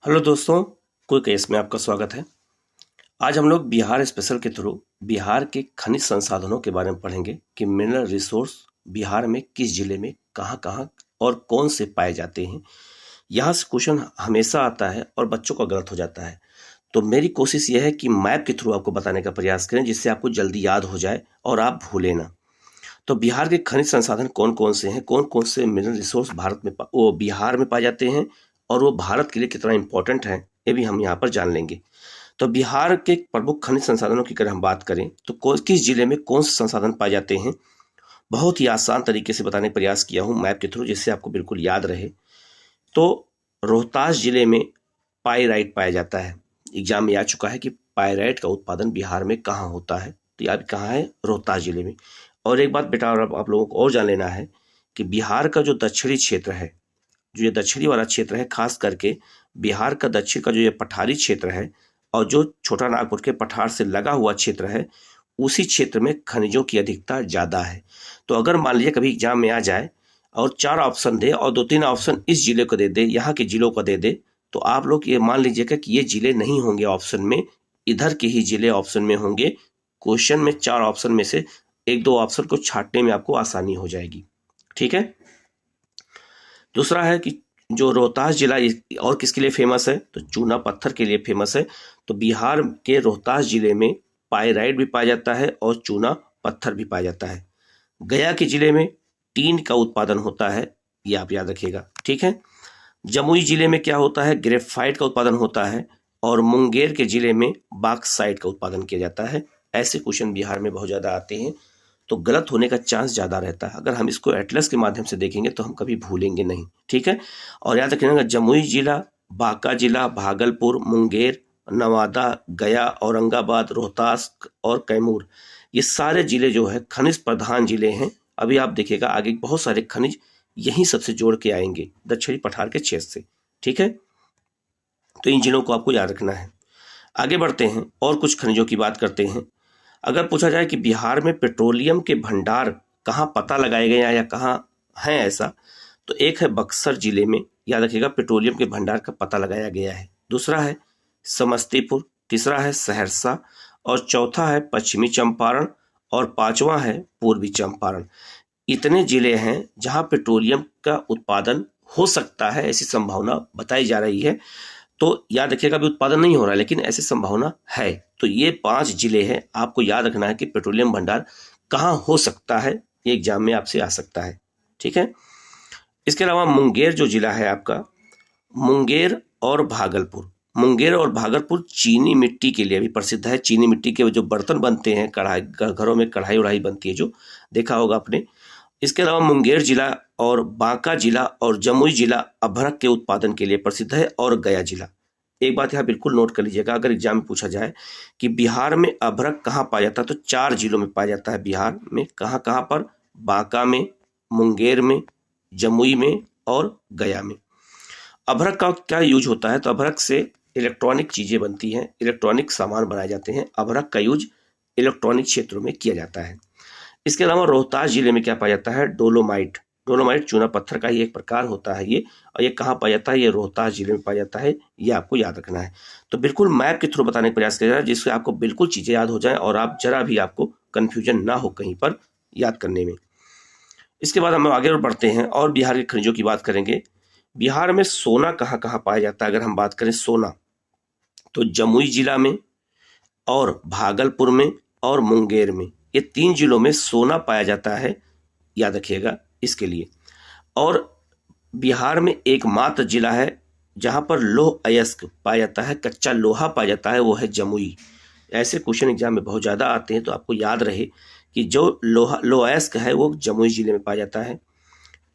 Hello दोस्तों, कोई case में आपका स्वागत है। आज हम लोग बिहार स्पेशल के थ्रू बिहार के खनिज संसाधनों के बारे में पढ़ेंगे कि मिनरल रिसोर्स बिहार में किस जिले में कहाँ-कहाँ और कौन से पाए जाते हैं। यहाँ से क्वेश्चन हमेशा आता है और बच्चों का गलत हो जाता है। तो मेरी कोशिश यह है कि मैप के थ्रू आपको बताने का प्रयास करें जिससे आपको जल्दी याद हो जाए और आप भूलें ना। तो बिहार के खनिज संसाधन कौन-कौन से हैं, कौन-कौन से मिनरल रिसोर्स भारत में बिहार में पाए जाते हैं और वो भारत के लिए कितना इम्पोर्टेंट है, ये भी हम यहाँ पर जान लेंगे। तो बिहार के प्रमुख खनिज संसाधनों की अगर हम बात करें तो किस जिले में कौन से संसाधन पाए जाते हैं, बहुत ही आसान तरीके से बताने का प्रयास किया हूँ मैप के थ्रू जिससे आपको बिल्कुल याद रहे। तो रोहतास जिले में पाइराइट पाया जाता है। एग्जाम में आ चुका है कि पाइराइट का उत्पादन बिहार में कहाँ होता है, तो याद कहाँ है, रोहतास जिले में। और एक बात बेटा और आप लोगों को और जान लेना है कि बिहार का जो दक्षिणी क्षेत्र है, जो ये दक्षिणी वाला क्षेत्र है, खास करके बिहार का दक्षिण का जो ये पठारी क्षेत्र है और जो छोटा नागपुर के पठार से लगा हुआ क्षेत्र है, उसी क्षेत्र में खनिजों की अधिकता ज़्यादा है। तो अगर मान लीजिए कभी एग्जाम में आ जाए और 4 ऑप्शन दे और 2-3 ऑप्शन इस जिले को दे दे, यहाँ के जिलों को दे दे, तो आप लोग ये मान लीजिएगा कि ये जिले नहीं होंगे ऑप्शन में, इधर के ही जिले ऑप्शन में होंगे। क्वेश्चन में 4 ऑप्शन में से 1-2 ऑप्शन को छांटने में आपको आसानी हो जाएगी। ठीक है। दूसरा है कि जो रोहतास जिला और किसके लिए फेमस है, तो चूना पत्थर के लिए फेमस है। तो बिहार के रोहतास जिले में पाइराइट भी पाया जाता है और चूना पत्थर भी पाया जाता है। गया के जिले में टीन का उत्पादन होता है, ये आप याद रखिएगा। ठीक है। जमुई जिले में क्या होता है, ग्रेफाइट का उत्पादन होता है। और मुंगेर के जिले में बॉक्साइट का उत्पादन किया जाता है। ऐसे क्वेश्चन बिहार में बहुत ज़्यादा आते हैं, तो गलत होने का चांस ज़्यादा रहता है। अगर हम इसको एटलस के माध्यम से देखेंगे तो हम कभी भूलेंगे नहीं। ठीक है। और याद रखिएगा, जमुई जिला, बांका जिला, भागलपुर, मुंगेर, नवादा, गया, औरंगाबाद, रोहतास और कैमूर, ये सारे जिले जो है खनिज प्रधान जिले हैं। अभी आप देखिएगा आगे बहुत सारे खनिज यहीं सबसे जोड़ के आएंगे, दक्षिणी पठार के क्षेत्र से। ठीक है। तो इन जिलों को आपको याद रखना है। आगे बढ़ते हैं और कुछ खनिजों की बात करते हैं। अगर पूछा जाए कि बिहार में पेट्रोलियम के भंडार कहाँ पता लगाए गए हैं या कहाँ हैं ऐसा, तो एक है बक्सर जिले में, याद रखिएगा, पेट्रोलियम के भंडार का पता लगाया गया है। दूसरा है समस्तीपुर, तीसरा है सहरसा और चौथा है पश्चिमी चंपारण और पांचवा है पूर्वी चंपारण। इतने जिले हैं जहां पेट्रोलियम का उत्पादन हो सकता है, ऐसी संभावना बताई जा रही है। तो याद रखिएगा अभी उत्पादन नहीं हो रहा है लेकिन ऐसी संभावना है। तो ये 5 जिले हैं, आपको याद रखना है कि पेट्रोलियम भंडार कहाँ हो सकता है, ये एग्जाम में आपसे आ सकता है। ठीक है। इसके अलावा मुंगेर जो जिला है आपका, मुंगेर और भागलपुर चीनी मिट्टी के लिए भी प्रसिद्ध है। चीनी मिट्टी के जो बर्तन बनते हैं, कढ़ाई, घरों में कढ़ाई उढ़ाई बनती है, जो देखा होगा आपने। इसके अलावा मुंगेर जिला और बांका जिला और जमुई जिला अभ्रक के उत्पादन के लिए प्रसिद्ध है। और गया जिला, एक बात यहाँ बिल्कुल नोट कर लीजिएगा, अगर एग्जाम में पूछा जाए कि बिहार में अभ्रक कहाँ पाया जाता है, तो 4 जिलों में पाया जाता है बिहार में। कहाँ कहाँ पर, बांका में, मुंगेर में, जमुई में और गया में। अभ्रक का क्या यूज होता है, तो अभ्रक से इलेक्ट्रॉनिक चीजें बनती हैं, इलेक्ट्रॉनिक सामान बनाए जाते हैं। अभ्रक का यूज इलेक्ट्रॉनिक क्षेत्रों में किया जाता है। इसके अलावा रोहतास जिले में क्या पाया जाता है, डोलोमाइट। डोलोमाइट चूना पत्थर का ही एक प्रकार होता है ये, और ये कहाँ पाया जाता है, ये रोहतास जिले में पाया जाता है। ये आपको याद रखना है। तो बिल्कुल मैप के थ्रू बताने का प्रयास किया जाए जिससे आपको बिल्कुल चीजें याद हो जाए और आप जरा भी आपको कंफ्यूजन ना हो कहीं पर याद करने में। इसके बाद हम आगे बढ़ते हैं और बिहार के खनिजों की बात करेंगे। बिहार में सोना कहाँ कहाँ पाया जाता है, अगर हम बात करें सोना, तो जमुई जिला में और भागलपुर में और मुंगेर में, ये 3 जिलों में सोना पाया जाता है, याद रखिएगा इसके लिए। और बिहार में एकमात्र जिला है जहां पर लौह अयस्क पाया जाता है, कच्चा लोहा पाया जाता है, वो है जमुई। ऐसे क्वेश्चन एग्जाम में बहुत ज़्यादा आते हैं, तो आपको याद रहे कि जो लौह अयस्क है वो जमुई जिले में पाया जाता है।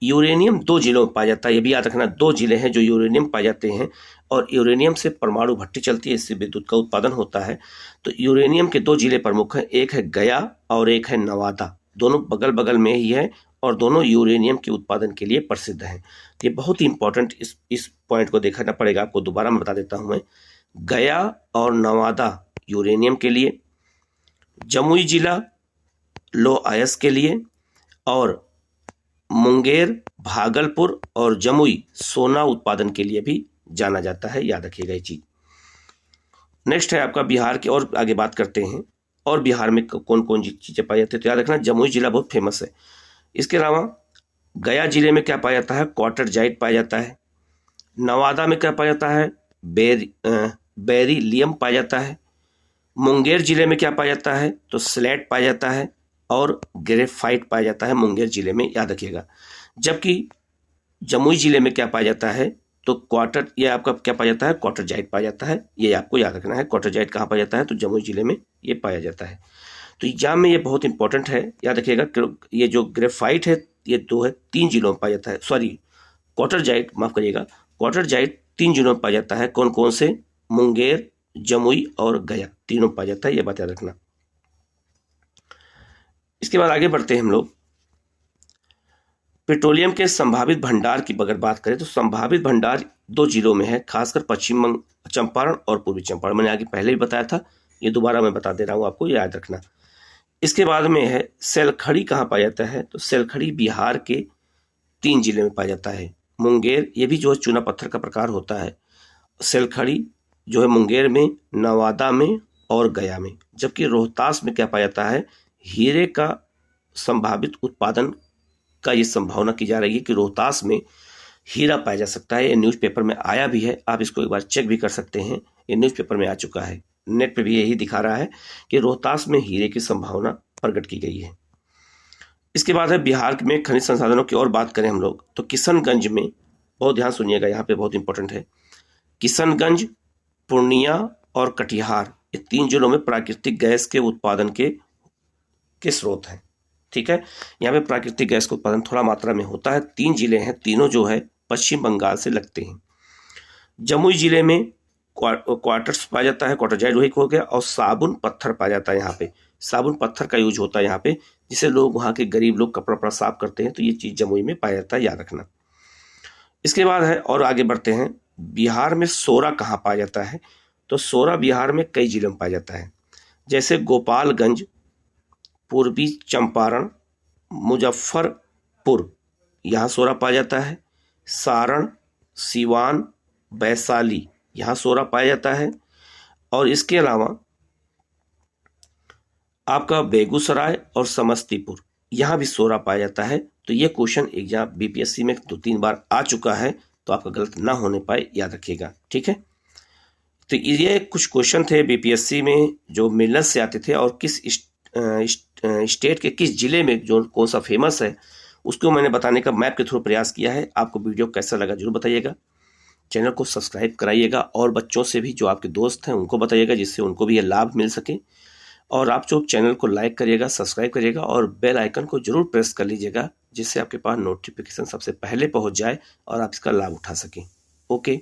यूरेनियम 2 जिलों में पाया जाता है, ये भी याद रखना, 2 जिले हैं जो यूरेनियम पाए जाते हैं। और यूरेनियम से परमाणु भट्टी चलती है, इससे विद्युत का उत्पादन होता है। तो यूरेनियम के 2 जिले प्रमुख हैं, एक है गया और एक है नवादा। दोनों बगल बगल में ही है और दोनों यूरेनियम के उत्पादन के लिए प्रसिद्ध हैं। तो ये बहुत ही इंपॉर्टेंट, इस पॉइंट को देखना पड़ेगा आपको। दोबारा मैं बता देता हूं मैं, गया और नवादा यूरेनियम के लिए, जमुई जिला लौह अयस्क के लिए, और मुंगेर, भागलपुर और जमुई सोना उत्पादन के लिए भी जाना जाता है, याद रखिएगा ये चीज। नेक्स्ट है आपका बिहार की, और आगे बात करते हैं और बिहार में कौन कौन चीजें पाई जाती है। तो याद रखना जमुई जिला बहुत फेमस है। इसके अलावा गया जिले में क्या पाया जाता है, क्वार्टर जाइट पाया जाता है। नवादा में क्या पाया जाता है, बेरीलियम पाया जाता है। मुंगेर जिले में क्या पाया जाता है, तो स्लेट पाया जाता है और ग्रेफाइट पाया जाता है मुंगेर जिले में, याद रखिएगा। जबकि जमुई जिले में क्या पाया जाता है, तो क्वार्टर, ये आपका क्या पाया जाता है, क्वार्टर जाइट पाया जाता है। ये आपको याद रखना है, क्वार्टर जाइट कहाँ पाया जाता है, तो जमुई जिले में ये पाया जाता है। तो एग्जाम में ये बहुत इंपॉर्टेंट है, याद रखिएगा। ये जो ग्रेफाइट है ये 3 जिलों में पाया जाता है, सॉरी क्वार्टर जाइट, माफ करिएगा, क्वार्टर जाइट 3 जिलों में पाया जाता है। कौन कौन से, मुंगेर, जमुई और गया, तीनों पाया जाता है, ये बात याद रखना। इसके बाद आगे बढ़ते हैं हम लोग। पेट्रोलियम के संभावित भंडार की अगर बात करें तो संभावित भंडार 2 जिलों में है, खासकर पश्चिम चंपारण और पूर्वी चंपारण। मैंने आगे पहले भी बताया था, ये दोबारा मैं बता दे रहा हूँ आपको, याद रखना। इसके बाद में है सेलखड़ी कहाँ पाया जाता है, तो सेलखड़ी बिहार के 3 जिले में पाया जाता है। मुंगेर, ये भी जो है चूना पत्थर का प्रकार होता है। सेलखड़ी जो है मुंगेर में, नवादा में और गया में। जबकि रोहतास में क्या पाया जाता है, हीरे का संभावित उत्पादन का ये संभावना की जा रही है कि रोहतास में हीरा पाया जा सकता है। ये न्यूज़पेपर में आया भी है, आप इसको एक बार चेक भी कर सकते हैं, ये न्यूज़पेपर में आ चुका है, नेट पे भी यही दिखा रहा है कि रोहतास में हीरे की संभावना प्रकट की गई है। इसके बाद है बिहार में खनिज संसाधनों की और बात करें हम लोग तो किशनगंज में, बहुत ध्यान सुनिएगा, यहाँ पे बहुत इंपॉर्टेंट है। किशनगंज, पूर्णिया और कटिहार, ये 3 जिलों में प्राकृतिक गैस के उत्पादन के स्रोत हैं। ठीक है, यहाँ पे प्राकृतिक गैस का उत्पादन थोड़ा मात्रा में होता है। 3 जिले हैं, तीनों जो है पश्चिम बंगाल से लगते हैं। जमुई जिले में क्वार्टर्स पाया जाता है, क्वार्टर जाइट वही हो गया, और साबुन पत्थर पाया जाता है। यहाँ पे साबुन पत्थर का यूज होता है यहाँ पे, जिसे लोग, वहाँ के गरीब लोग कपड़ा वपड़ा साफ करते हैं, तो ये चीज जमुई में पाया जाता है, याद रखना। इसके बाद है, और आगे बढ़ते हैं, बिहार में सोरा कहाँ पाया जाता है, तो सोरा बिहार में कई जिलों में पाया जाता है, जैसे गोपालगंज, पूर्वी चंपारण, मुजफ्फरपुर, यहाँ सोरा पाया जाता है। सारण, सिवान, वैशाली, यहाँ सोरा पाया जाता है। और इसके अलावा आपका बेगूसराय और समस्तीपुर, यहाँ भी सोरा पाया जाता है। तो ये क्वेश्चन एग्जाम बीपीएससी में 2-3 बार आ चुका है, तो आपका गलत ना होने पाए, याद रखिएगा। ठीक है, तो ये कुछ क्वेश्चन थे बीपीएससी में जो मिलर्स से आते थे, और किस स्टेट के किस जिले में जो कौन सा फेमस है उसको मैंने बताने का मैप के थ्रू प्रयास किया है। आपको वीडियो कैसा लगा जरूर बताइएगा। चैनल को सब्सक्राइब कराइएगा, और बच्चों से भी, जो आपके दोस्त हैं उनको बताइएगा, जिससे उनको भी ये लाभ मिल सके। और आप जो चैनल को लाइक करिएगा, सब्सक्राइब करिएगा, और बेल आइकन को जरूर प्रेस कर लीजिएगा, जिससे आपके पास नोटिफिकेशन सबसे पहले पहुंच जाए और आप इसका लाभ उठा सकें। ओके।